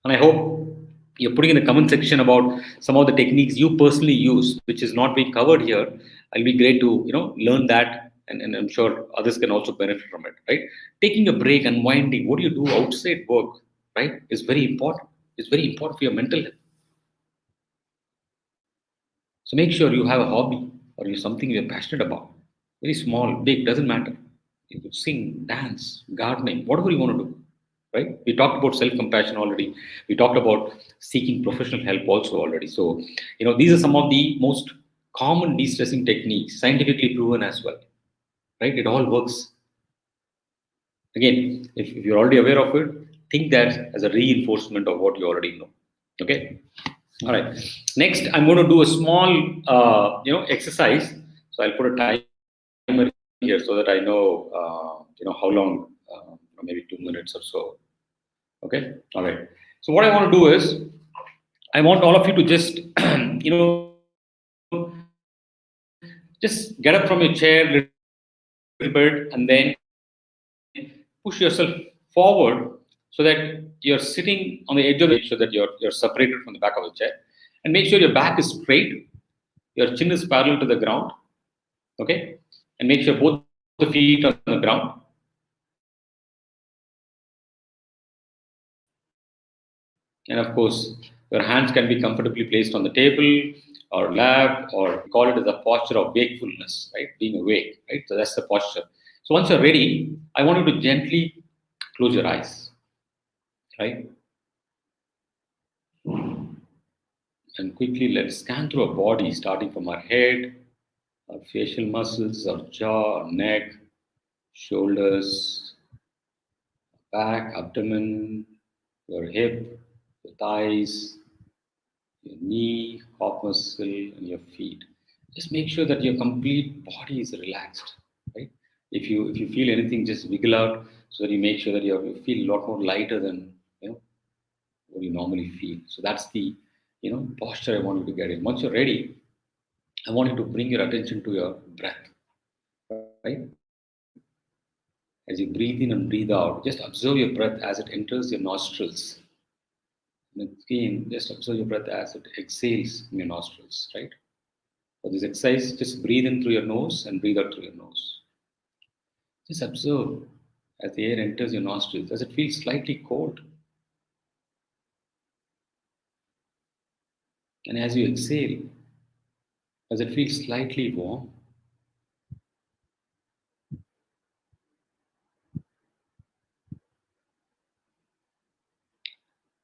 And I hope you're putting in the comment section about some of the techniques you personally use, which is not being covered here. It'll be great to learn that, and I'm sure others can also benefit from it, right? Taking a break, unwinding, what do you do outside work, right, is very important. It's very important for your mental health. So make sure you have a hobby or you something you're passionate about. Very small, big, doesn't matter. You could sing, dance, gardening, whatever you want to do. Right? We talked about self-compassion already. We talked about seeking professional help also already. So, these are some of the most common de-stressing techniques, scientifically proven as well. Right? It all works. Again, if you're already aware of it, think that as a reinforcement of what you already know. Okay. All right. Next, I'm going to do a small, exercise. So I'll put a timer here so that I know, how long, maybe 2 minutes or so. Okay. All right. So what I want to do is, I want all of you to just, just get up from your chair a little bit and then push yourself forward so that you're sitting on the edge of the chair, so that you're separated from the back of the chair, and make sure your back is straight, your chin is parallel to the ground. Okay, and make sure both the feet are on the ground. And of course, your hands can be comfortably placed on the table or lap, or we call it as a posture of wakefulness, right? Being awake, right? So that's the posture. So once you're ready, I want you to gently close your eyes, right? And quickly let's scan through our body, starting from our head, our facial muscles, our jaw, our neck, shoulders, back, abdomen, your hip, your thighs, your knee, calf muscle, and your feet. Just make sure that your complete body is relaxed, right? If you feel anything, just wiggle out so that you make sure that you feel a lot more lighter than what you normally feel. So that's the posture I want you to get in. Once you're ready, I want you to bring your attention to your breath, right? As you breathe in and breathe out, just observe your breath as it enters your nostrils. And again, just observe your breath as it exhales from your nostrils, right? For this exercise, just breathe in through your nose and breathe out through your nose. Just observe as the air enters your nostrils. Does it feel slightly cold? And as you exhale, does it feel slightly warm?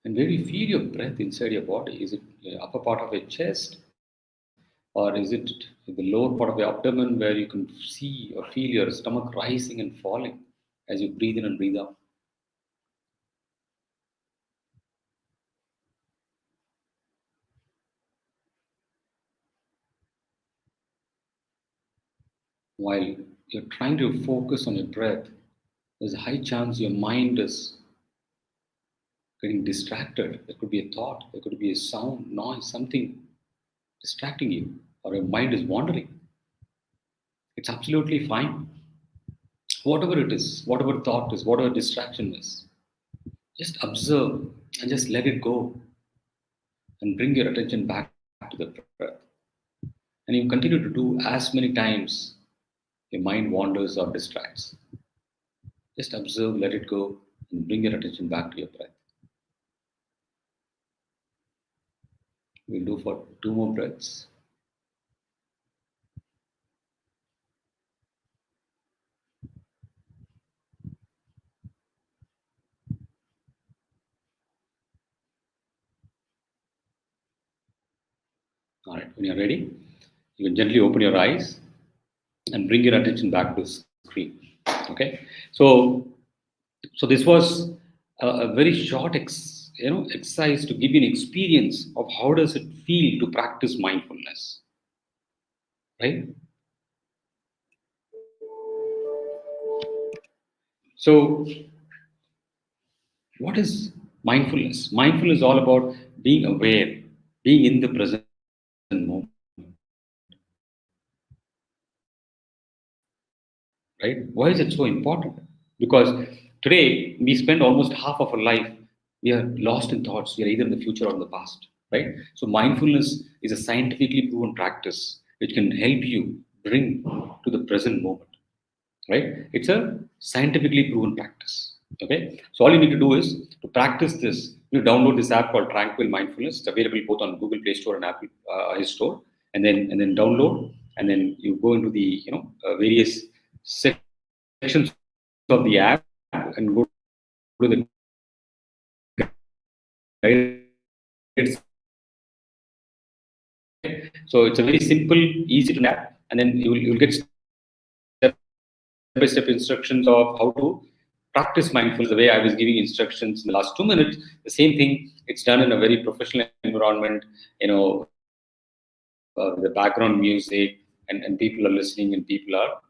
And where do you feel your breath inside your body? Is it the upper part of your chest? Or is it the lower part of your abdomen where you can see or feel your stomach rising and falling as you breathe in and breathe out? While you're trying to focus on your breath, there's a high chance your mind is getting distracted. There could be a thought, there could be a sound, noise, something distracting you, or your mind is wandering. It's absolutely fine. Whatever it is, whatever thought is, whatever distraction is, just observe and just let it go and bring your attention back to the breath. And you continue to do as many times your mind wanders or distracts. Just observe, let it go, and bring your attention back to your breath. We'll do for 2 more breaths. All right, when you're ready, you can gently open your eyes and bring your attention back to the screen. Okay, so this was a very short exercise to give you an experience of how does it feel to practice mindfulness, right? So what is mindfulness? Mindfulness is all about being aware, being in the present moment. Right? Why is it so important? Because today we spend almost half of our life, we are lost in thoughts. We are either in the future or in the past. Right? So mindfulness is a scientifically proven practice which can help you bring to the present moment. Right? It's a scientifically proven practice. Okay. So all you need to do is to practice this. You download this app called Tranquil Mindfulness. It's available both on Google Play Store and Apple iStore. And then download, and then you go into the various sections of the app and go to the guided. So it's a very simple, easy to app, and then you'll get step-by-step instructions of how to practice mindfulness the way I was giving instructions in the last 2 minutes. The same thing, it's done in a very professional environment, the background music, and people are listening and people are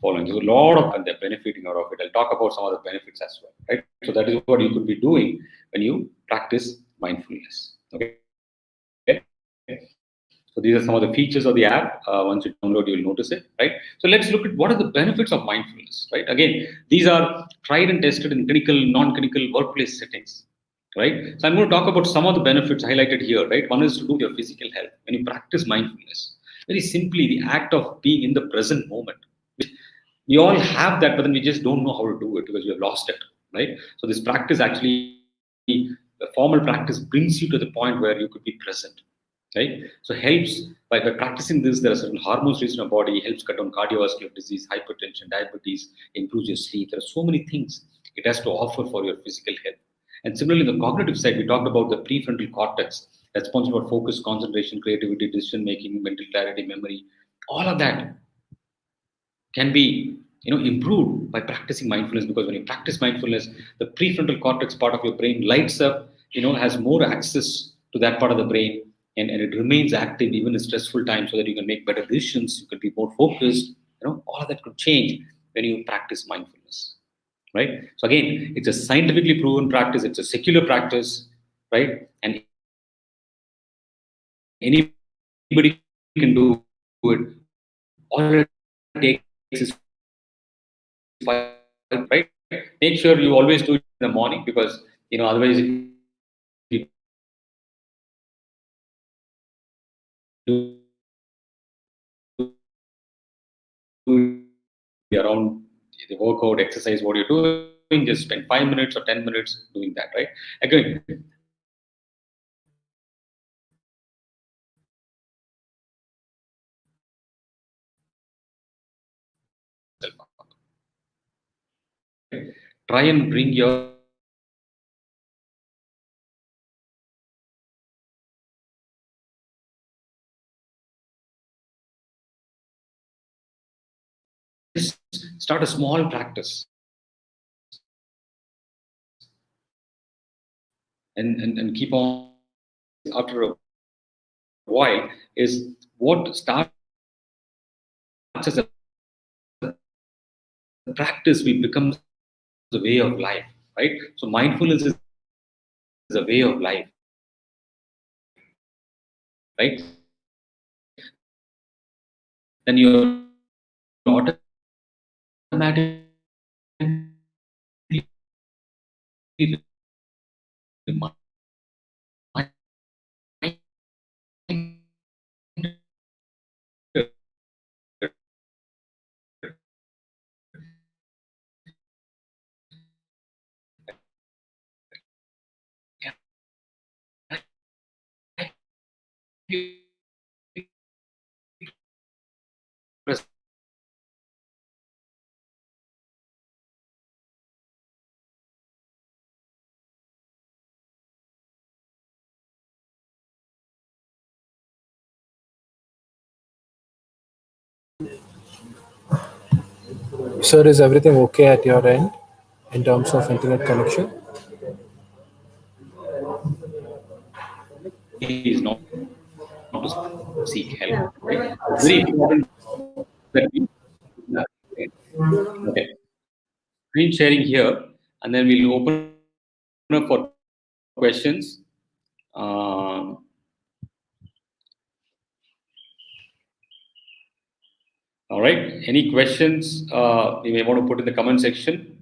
following. There's a lot of and they're benefiting out of it. I'll talk about some of the benefits as well, right? So that is what you could be doing when you practice mindfulness. Okay. So these are some of the features of the app. Once you download, you'll notice it, right? So let's look at what are the benefits of mindfulness, right? Again, these are tried and tested in clinical, non-clinical workplace settings, right? So I'm going to talk about some of the benefits highlighted here, right? One is to do with your physical health. When you practice mindfulness, very simply, the act of being in the present moment. We all have that, but then we just don't know how to do it because we have lost it, right? So this practice actually, the formal practice brings you to the point where you could be present, right? So helps by practicing this, there are certain hormones released in our body, helps cut down cardiovascular disease, hypertension, diabetes, improves your sleep. There are so many things it has to offer for your physical health. And similarly, on the cognitive side, we talked about the prefrontal cortex, responsible for focus, concentration, creativity, decision making, mental clarity, memory. All of that can be improved by practicing mindfulness, because when you practice mindfulness, the prefrontal cortex part of your brain lights up, has more access to that part of the brain, and it remains active even in stressful times so that you can make better decisions, you can be more focused. All of that could change when you practice mindfulness, right? So again, it's a scientifically proven practice, it's a secular practice, right? And anybody can do it. All it takes is 5, right? Make sure you always do it in the morning, because otherwise if you do around the workout, exercise, what you're doing, just spend 5 minutes or 10 minutes doing that, right? Again, try and bring your start a small practice, and keep on. After a while, is what starts as a practice, we become a way of life, right? So mindfulness is a way of life, right? Then you automatically Sir, is everything okay at your end in terms of internet connection? is not to seek help, right? It's very important that we okay. Screen sharing here, and then we'll open up for questions. Um, all right. Any questions you may want to put in the comment section?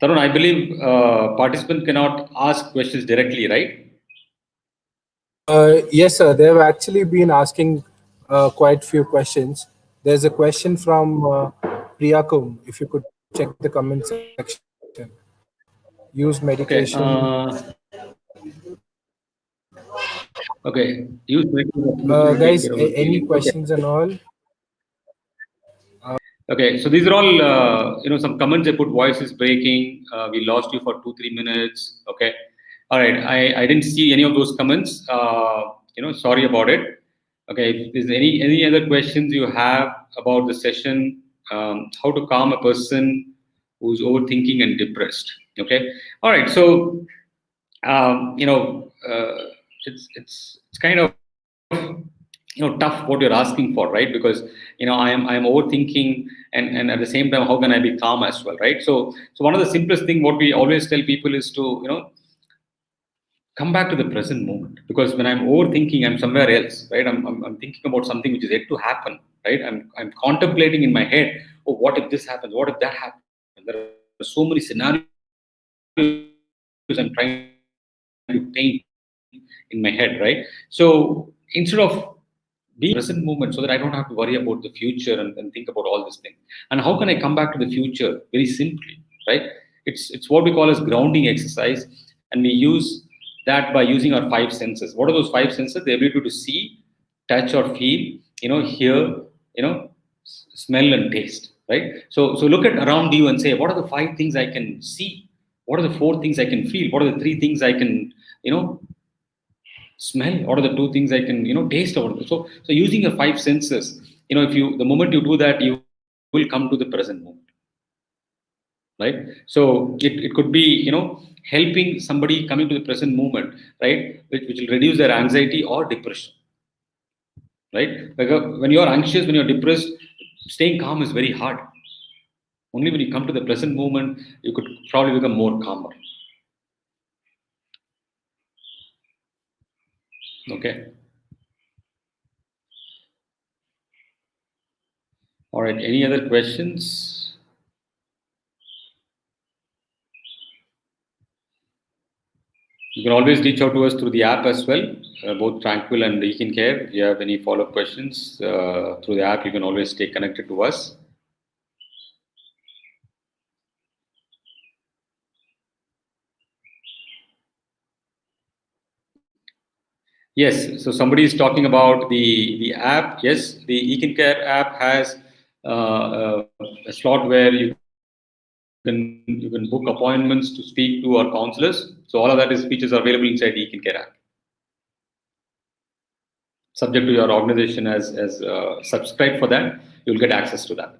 Tarun, I believe participants cannot ask questions directly, right? Yes, sir. They've actually been asking quite few questions. There's a question from Priyakum. If you could check the comment section. Use Okay. medication. Okay. Use meditation to take Guys, care of the any feeling. Okay. questions and all? Okay. So these are all some comments. I put voice is breaking. We lost you for 2-3 minutes. Okay. All right. I didn't see any of those comments. Sorry about it. Okay. If there's any other questions you have about the session, how to calm a person who's overthinking and depressed. Okay. All right. So it's kind of tough what you're asking for, right? Because I am overthinking, and at the same time, how can I be calm as well, right? So one of the simplest thing what we always tell people is to come back to the present moment, because when I'm overthinking, I'm somewhere else, right? I'm thinking about something which is yet to happen, right? I'm contemplating in my head, oh, what if this happens, what if that happens? There are so many scenarios I'm trying to paint in my head, right? So instead of being present moment, so that I don't have to worry about the future and think about all this thing. And how can I come back to the future? Very simply, right? It's what we call as grounding exercise, and we use that by using our five senses. What are those five senses? The ability to see, touch or feel, hear, smell and taste, right? So look at around you and say, what are the five things I can see? What are the four things I can feel? What are the three things I can, smell? What are the two things I can taste over there? So using your five senses, if you the moment you do that, you will come to the present moment, right? So it could be helping somebody coming to the present moment, right, which will reduce their anxiety or depression, right? Because when you're anxious, when you're depressed, staying calm is very hard. Only when you come to the present moment, you could probably become more calmer. Okay. All right. Any other questions? You can always reach out to us through the app as well, both Tranquil and ekincare. If you have any follow-up questions through the app, you can always stay connected to us. Yes, so somebody is talking about the app. Yes, the ekincare app has a slot where you can book appointments to speak to our counselors. So all of that is features are available inside the ekincare app, subject to your organization as subscribe for that. You'll get access to that.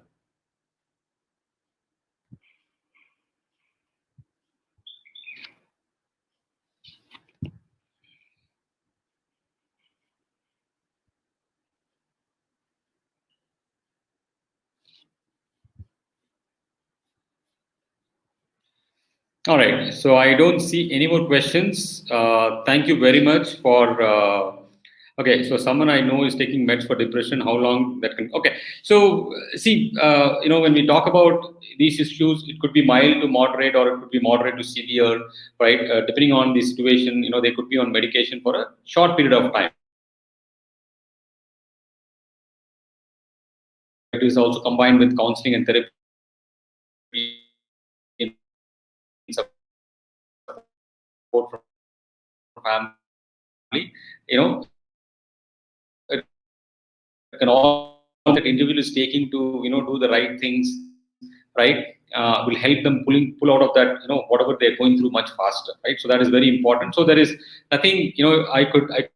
All right. So I don't see any more questions. Thank you very much for. Okay, so someone I know is taking meds for depression. How long that can? Okay, so see, when we talk about these issues, it could be mild to moderate, or it could be moderate to severe, right? Depending on the situation, they could be on medication for a short period of time. It is also combined with counseling and therapy and support from family. It can all that individual is taking to do the right things, right? Will help them pull out of that whatever they're going through much faster, right? So that is very important. So there is nothing I it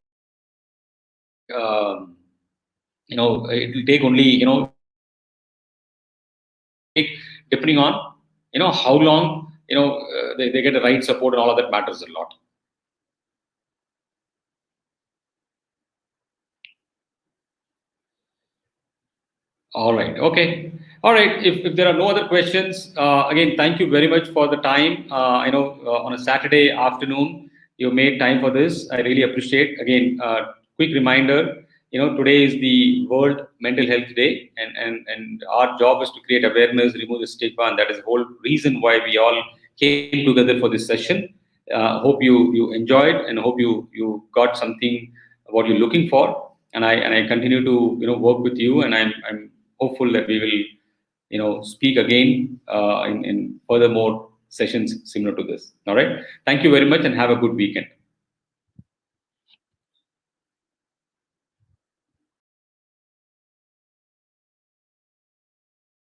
will take only take depending on how long they get the right support, and all of that matters a lot. All right. Okay. All right. If there are no other questions, again, thank you very much for the time. I know on a Saturday afternoon you made time for this. I really appreciate. Again, quick reminder. Today is the World Mental Health Day, and our job is to create awareness, remove the stigma, and that is the whole reason why we all came together for this session. Hope you enjoyed, and hope you got something what you're looking for. And I continue to work with you, and I'm hopeful that we will speak again in further more sessions similar to this. All right. Thank you very much, and have a good weekend.